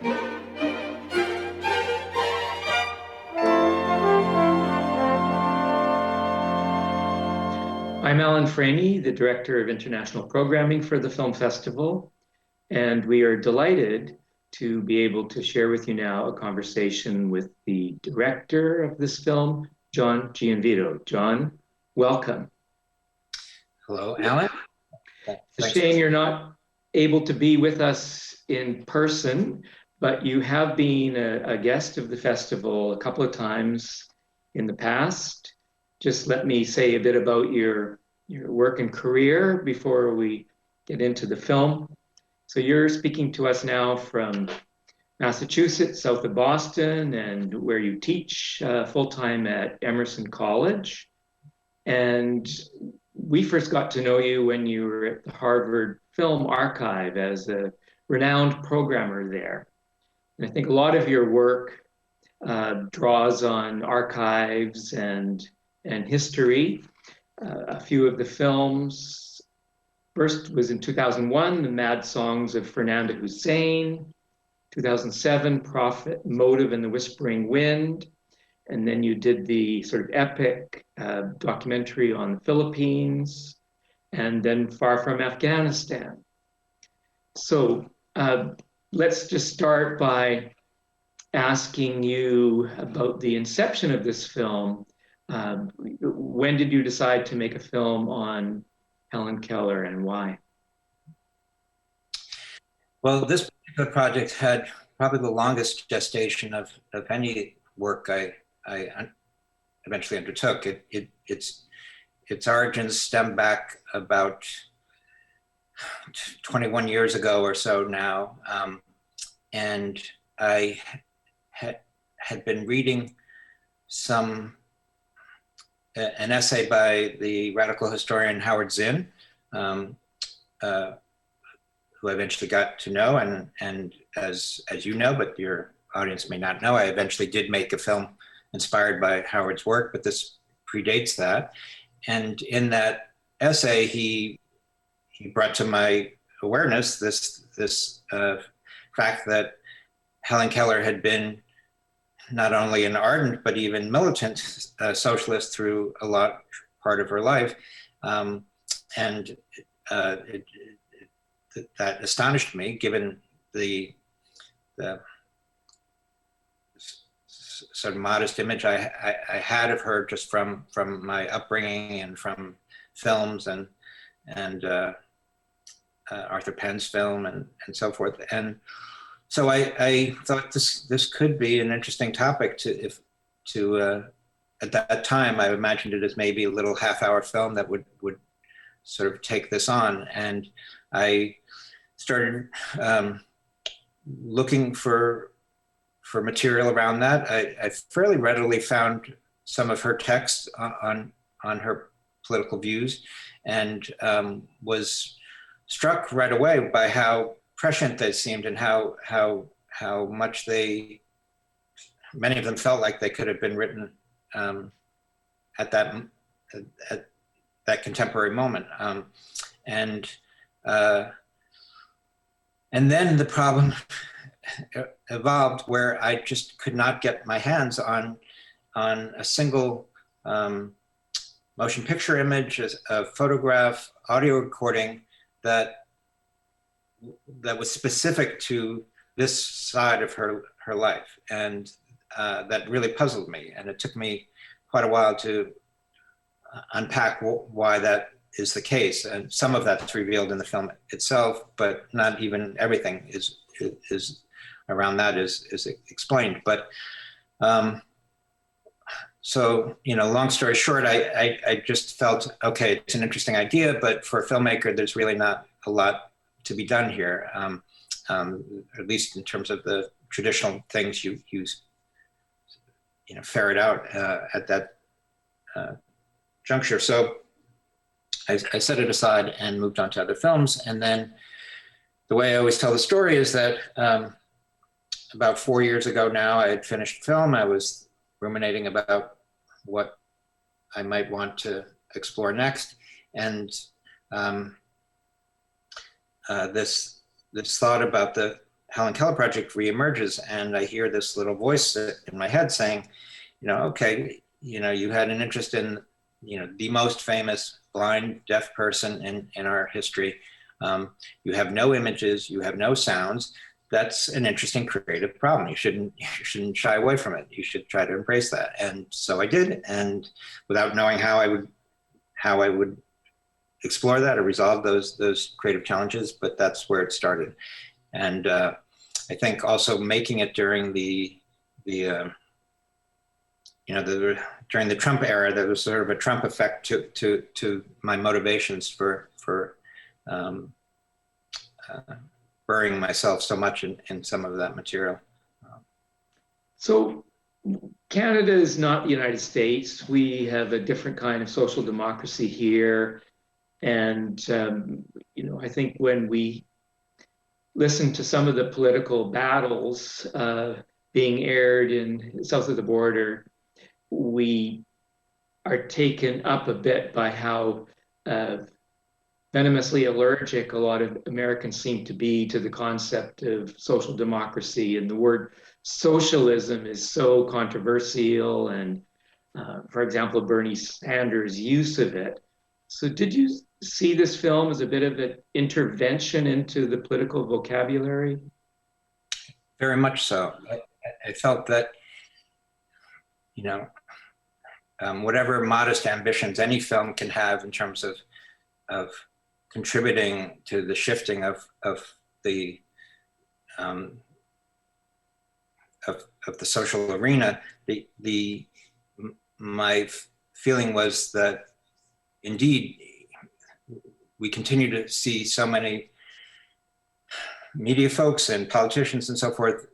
I'm Franey, the Director of International Programming for the Film Festival, and we are delighted to be able to share with you now a conversation with the director of this film, John Gianvito. John, welcome. Hello, Alan. It's a shame you're not able to be with us in person, but you have been a guest of the festival a couple of times in the past. Just let me say a bit about your work and career before we get into the film. So you're speaking to us now from Massachusetts, south of Boston, and where you teach full-time at Emerson College. And we first got to know you when you were at the Harvard Film Archive as a renowned programmer there. And I think a lot of your work draws on archives and history. A few of the films, first was in 2001, The Mad Songs of Fernanda Hussein, 2007, Prophet, Motive and the Whispering Wind, and then you did the sort of epic documentary on the Philippines, and then Far From Afghanistan. So let's just start by asking you about the inception of this film. When did you decide to make a film on Helen Keller, and why? Well, this particular project had probably the longest gestation of any work I eventually undertook. Its origins stem back about 21 years ago or so now, and I had been reading an essay by the radical historian Howard Zinn, who I eventually got to know, and as you know, but your audience may not know, I eventually did make a film inspired by Howard's work, but this predates that. And in that essay, he brought to my awareness this fact that Helen Keller had been not only an ardent but even militant socialist through a lot part of her life, and that astonished me, given the sort of modest image I had of her just from my upbringing and from films and Arthur Penn's film and so forth. And so I thought this could be an interesting topic to at that time I imagined it as maybe a little half-hour film that would sort of take this on. And I started looking for material around that. I fairly readily found some of her texts on her political views, and was struck right away by how prescient they seemed and how much many of them felt like they could have been written at that contemporary moment. And then the problem evolved where I just could not get my hands on a single motion picture image, a photograph, audio recording that was specific to this side of her life. And that really puzzled me. And it took me quite a while to unpack why that is the case. And some of that's revealed in the film itself, but not even everything is around that is explained. But so, long story short, I just felt, okay, it's an interesting idea, but for a filmmaker, there's really not a lot to be done here, at least in terms of the traditional things you ferret out at that juncture. So I set it aside and moved on to other films. And then the way I always tell the story is that about 4 years ago now, I had finished film. I was ruminating about what I might want to explore next. And this thought about the Helen Keller project reemerges, and I hear this little voice in my head saying, okay, you had an interest in, the most famous blind, deaf person in our history. You have no images, you have no sounds. That's an interesting creative problem. You shouldn't shy away from it. You should try to embrace that. And so I did, and without knowing how I would explore that or resolve those creative challenges, but that's where it started. And I think also making it during during the Trump era, there was sort of a Trump effect to my motivations for burying myself so much in some of that material. So Canada is not the United States. We have a different kind of social democracy here. And, I think when we listen to some of the political battles being aired in south of the border, we are taken up a bit by how venomously allergic a lot of Americans seem to be to the concept of social democracy. And the word socialism is so controversial, and for example, Bernie Sanders' use of it. So did you see this film as a bit of an intervention into the political vocabulary? Very much so. I felt that, whatever modest ambitions any film can have in terms of contributing to the shifting of the social arena, my feeling was that indeed we continue to see so many media folks and politicians and so forth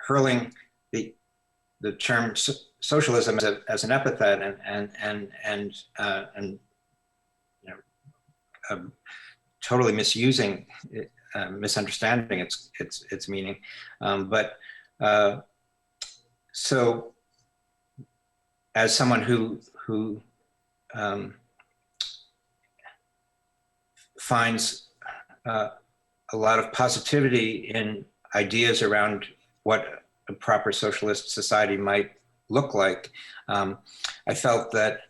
hurling the term socialism as an epithet and totally misusing, misunderstanding its meaning. So as someone who finds a lot of positivity in ideas around what a proper socialist society might look like, I felt that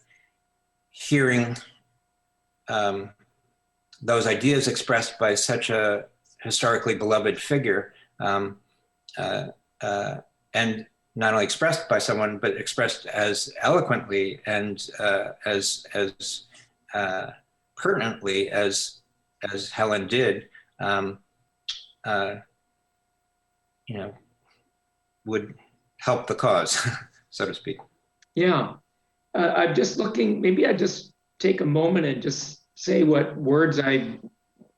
hearing those ideas expressed by such a historically beloved figure, and not only expressed by someone, but expressed as eloquently and as pertinently as Helen did, would help the cause, so to speak. Yeah. I'm just looking, maybe I just take a moment and just say what words I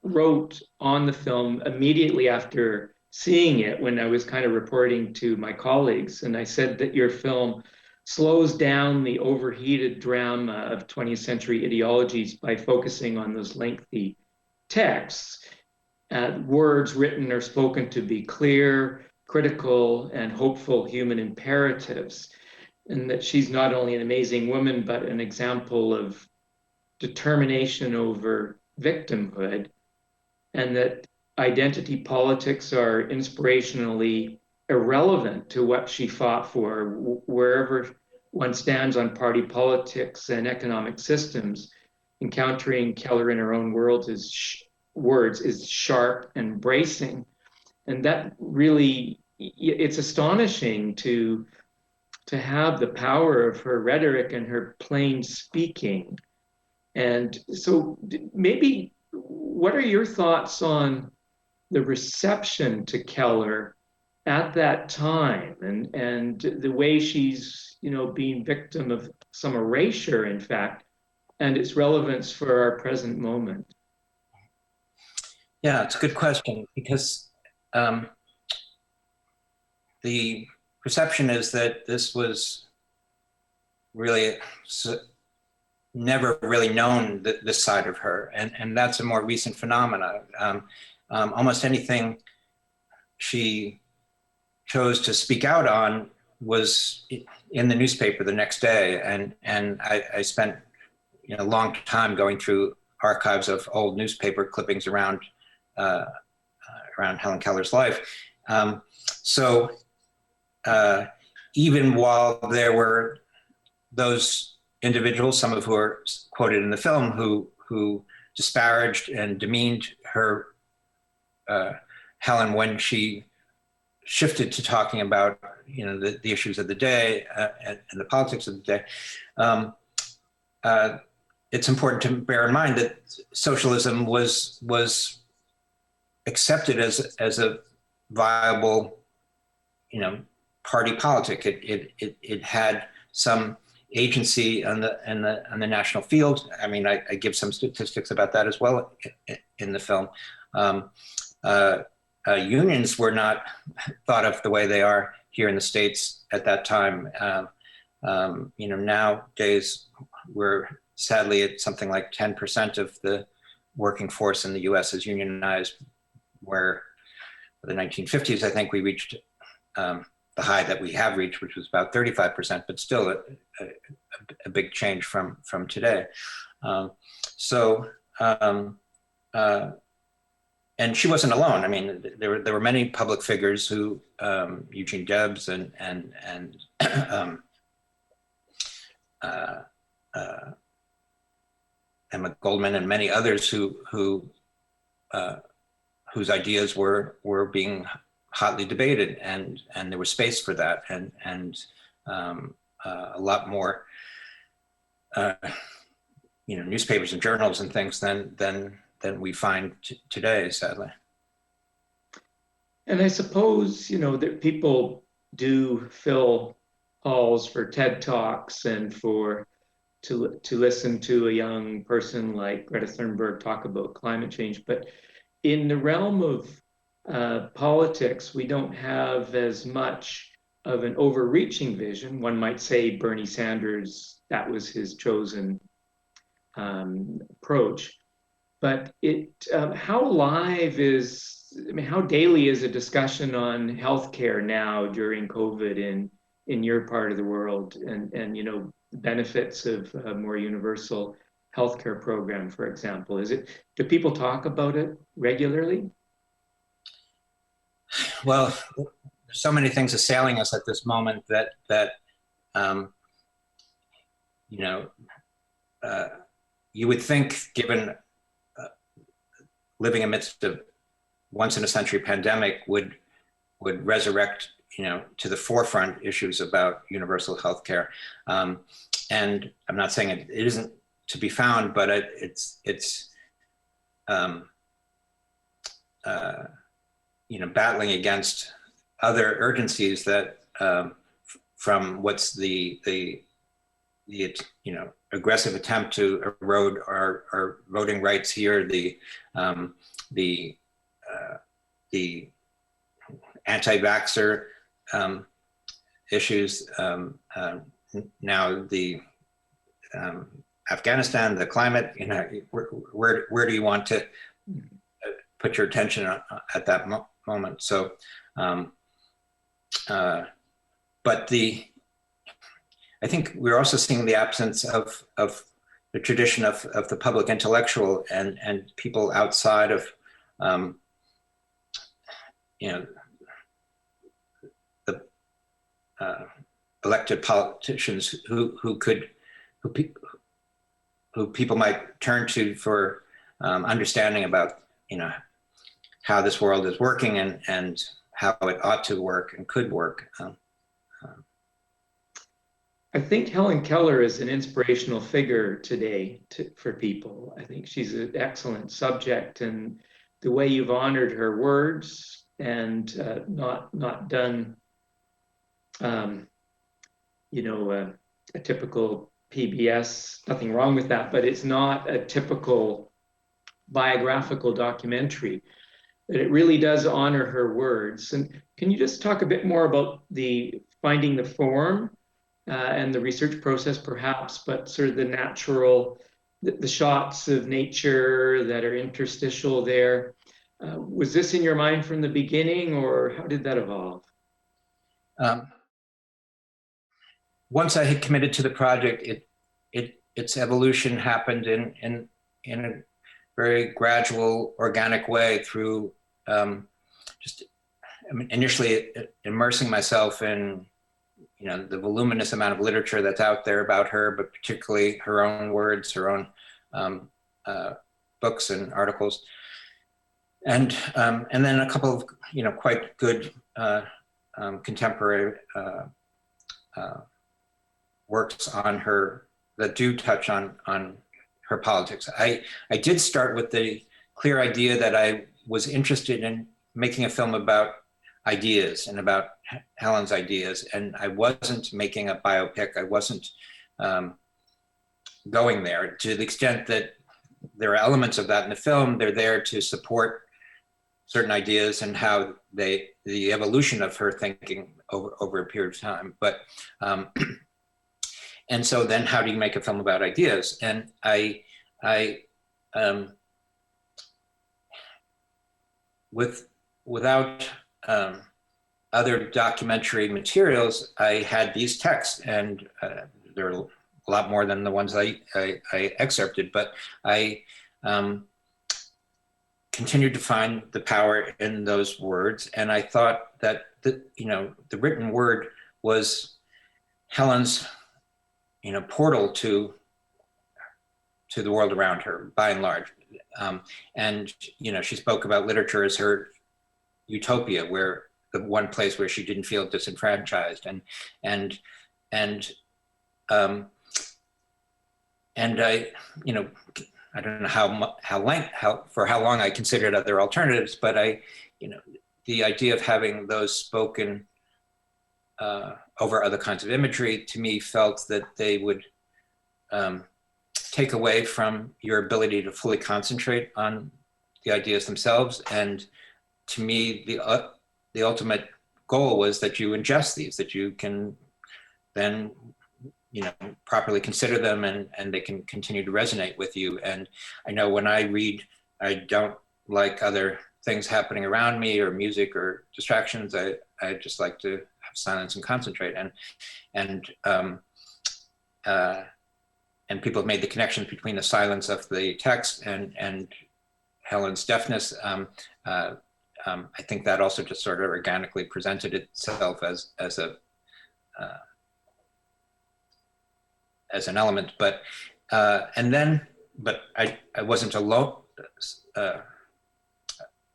wrote on the film immediately after seeing it when I was kind of reporting to my colleagues. And I said that your film slows down the overheated drama of 20th century ideologies by focusing on those lengthy texts. Words written or spoken to be clear, critical, and hopeful human imperatives. And that she's not only an amazing woman, but an example of determination over victimhood, and that identity politics are inspirationally irrelevant to what she fought for. Wherever one stands on party politics and economic systems, encountering Keller in her own words is sharp and bracing. And that really, it's astonishing to have the power of her rhetoric and her plain speaking. And so maybe, what are your thoughts on the reception to Keller at that time, and the way she's, being victim of some erasure, in fact, and its relevance for our present moment? Yeah, it's a good question, because the perception is that this was really never really known, this side of her, and that's a more recent phenomena. Almost anything she chose to speak out on was in the newspaper the next day, and I spent a long time going through archives of old newspaper clippings around Helen Keller's life, So even while there were those individuals, some of who are quoted in the film, who disparaged and demeaned her, Helen, when she shifted to talking about, you know, the issues of the day and the politics of the day, it's important to bear in mind that socialism was accepted as a viable, you know, party politic. It had some agency on the national field. I mean, I give some statistics about that as well in the film. Unions were not thought of the way they are here in the States at that time. You know, nowadays we're sadly at something like 10% of the working force in the US is unionized, where in the 1950s, I think we reached the high that we have reached, which was about 35%, but still a big change from today. And she wasn't alone. I mean, there were many public figures who, Eugene Debs and Emma Goldman and many others whose ideas were being hotly debated, and there was space for that, and a lot more, you know, newspapers and journals and things than we find today, sadly. And I suppose, you know, that people do fill halls for TED Talks and to listen to a young person like Greta Thunberg talk about climate change. But in the realm of politics, we don't have as much of an overreaching vision. One might say Bernie Sanders, that was his chosen approach. But how live is, I mean, how daily is a discussion on healthcare now during COVID in your part of the world, and you know, benefits of a more universal healthcare program, for example? Do people talk about it regularly? Well, there's so many things assailing us at this moment that you know, you would think, given living amidst a once in a century pandemic, would resurrect, you know, to the forefront issues about universal health care. And I'm not saying it isn't to be found, but it's you know, battling against other urgencies that from what's the you know, aggressive attempt to erode our voting rights here, the anti-vaxxer issues, now the Afghanistan, the climate, you know, where do you want to put your attention at that moment? So, but I think we're also seeing the absence of the tradition of the public intellectual and people outside of, you know, the elected politicians who people might turn to for understanding about, you know, how this world is working and how it ought to work and could work. I think Helen Keller is an inspirational figure today for people. I think she's an excellent subject, and the way you've honored her words and not done, you know, a typical PBS. Nothing wrong with that, but it's not a typical biographical documentary. That it really does honor her words. And can you just talk a bit more about finding the form? And the research process, perhaps, but sort of the natural, the shots of nature that are interstitial there. Was this in your mind from the beginning, or how did that evolve? Once I had committed to the project, its evolution happened in a very gradual, organic way through just initially immersing myself in, the voluminous amount of literature that's out there about her, but particularly her own words, her own books and articles, and then a couple of quite good contemporary works on her that do touch on her politics. I did start with the clear idea that I was interested in making a film about ideas and about Helen's ideas, and I wasn't making a biopic. I wasn't going there. To the extent that there are elements of that in the film, they're there to support certain ideas and how the evolution of her thinking over a period of time. But and so then how do you make a film about ideas? And without other documentary materials, I had these texts, and there are a lot more than the ones I excerpted, but I continued to find the power in those words. And I thought that the written word was Helen's portal to the world around her, by and large. And she spoke about literature as her utopia, where the one place where she didn't feel disenfranchised, and I I don't know how long I considered other alternatives, but the idea of having those spoken over other kinds of imagery, to me, felt that they would take away from your ability to fully concentrate on the ideas themselves. And to me, the ultimate goal was that you ingest these, that you can then properly consider them, and they can continue to resonate with you. And I know when I read, I don't like other things happening around me or music or distractions. I just like to have silence and concentrate. And people have made the connections between the silence of the text and Helen's deafness. I think that also just sort of organically presented itself as an element, but I wasn't alone.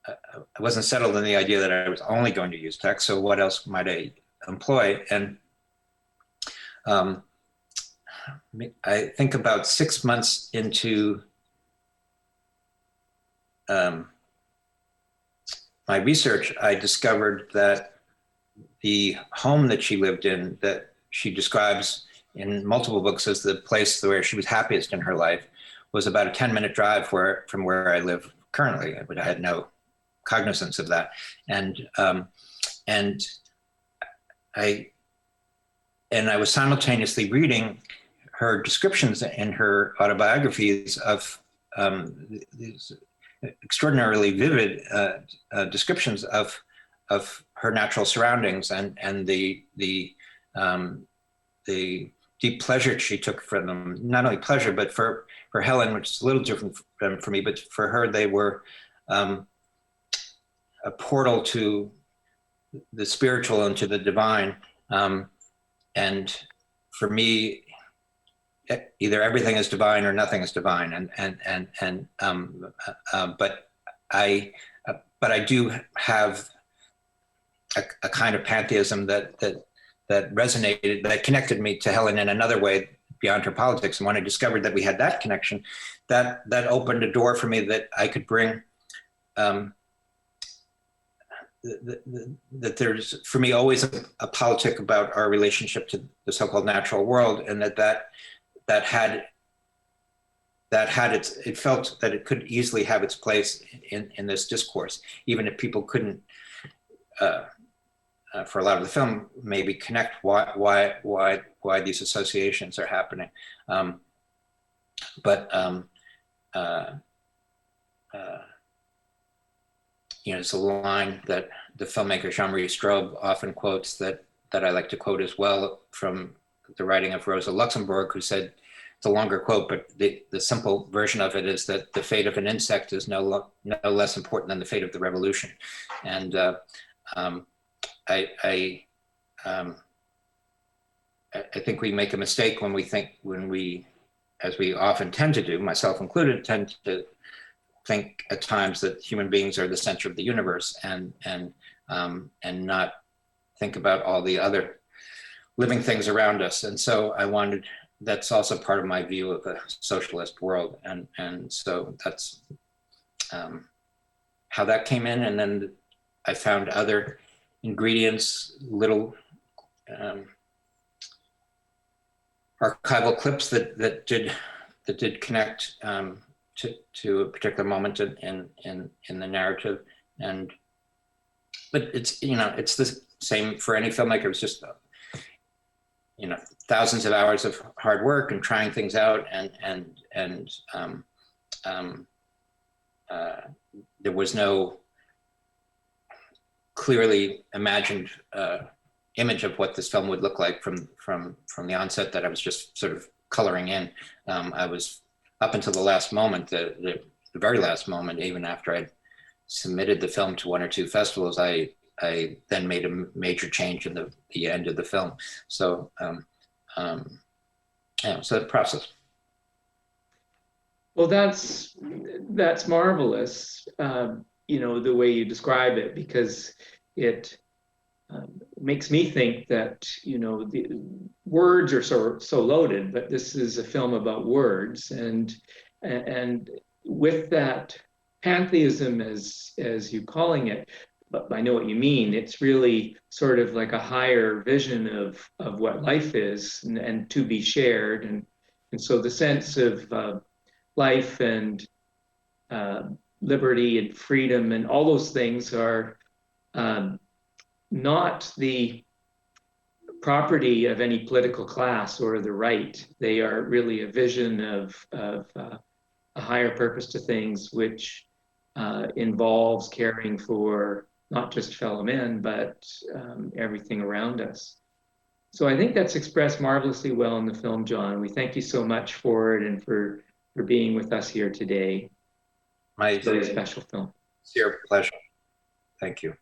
I wasn't settled in the idea that I was only going to use text. So what else might I employ? And I think about 6 months into my research, I discovered that the home that she lived in, that she describes in multiple books as the place where she was happiest in her life, was about a 10-minute drive from where I live currently, but I had no cognizance of that. And I was simultaneously reading her descriptions in her autobiographies of these extraordinarily vivid descriptions of her natural surroundings and the deep pleasure she took from them. Not only pleasure, but for Helen, which is a little different for me, but for her, they were a portal to the spiritual and to the divine. And for me, either everything is divine or nothing is divine. But I do have a kind of pantheism that resonated, that connected me to Helen in another way beyond her politics. And when I discovered that we had that connection, that opened a door for me that I could bring, that there's, for me, always a politic about our relationship to the so-called natural world, and that it felt that it could easily have its place in this discourse, even if people couldn't, for a lot of the film, maybe connect why these associations are happening. It's a line that the filmmaker Jean-Marie Straub often quotes that I like to quote as well, from the writing of Rosa Luxemburg, who said, it's a longer quote, but the simple version of it is that the fate of an insect is no less important than the fate of the revolution. And I think we make a mistake when we, as we often tend to do, myself included, tend to think at times that human beings are the center of the universe, and not think about all the other living things around us. And so that's also part of my view of a socialist world, and so that's how that came in. And then I found other ingredients, little archival clips that did connect to a particular moment in the narrative. But it's the same for any filmmaker. It's just thousands of hours of hard work and trying things out, and there was no clearly imagined image of what this film would look like from the onset that I was just sort of coloring in. I was, up until the last moment, the very last moment, even after I'd submitted the film to one or two festivals, I then made a major change in the end of the film. So so the process. Well, that's marvelous, the way you describe it, because it makes me think that, the words are so loaded, but this is a film about words, and with that pantheism, as you calling it, but I know what you mean. It's really sort of like a higher vision of what life is, and to be shared, and so the sense of life and liberty and freedom and all those things are not the property of any political class or the right. They are really a vision of a higher purpose to things, which involves caring for not just fellow men, but everything around us. So I think that's expressed marvelously well in the film, John. We thank you so much for it and for being with us here today. My very special film. Sincere pleasure. Thank you.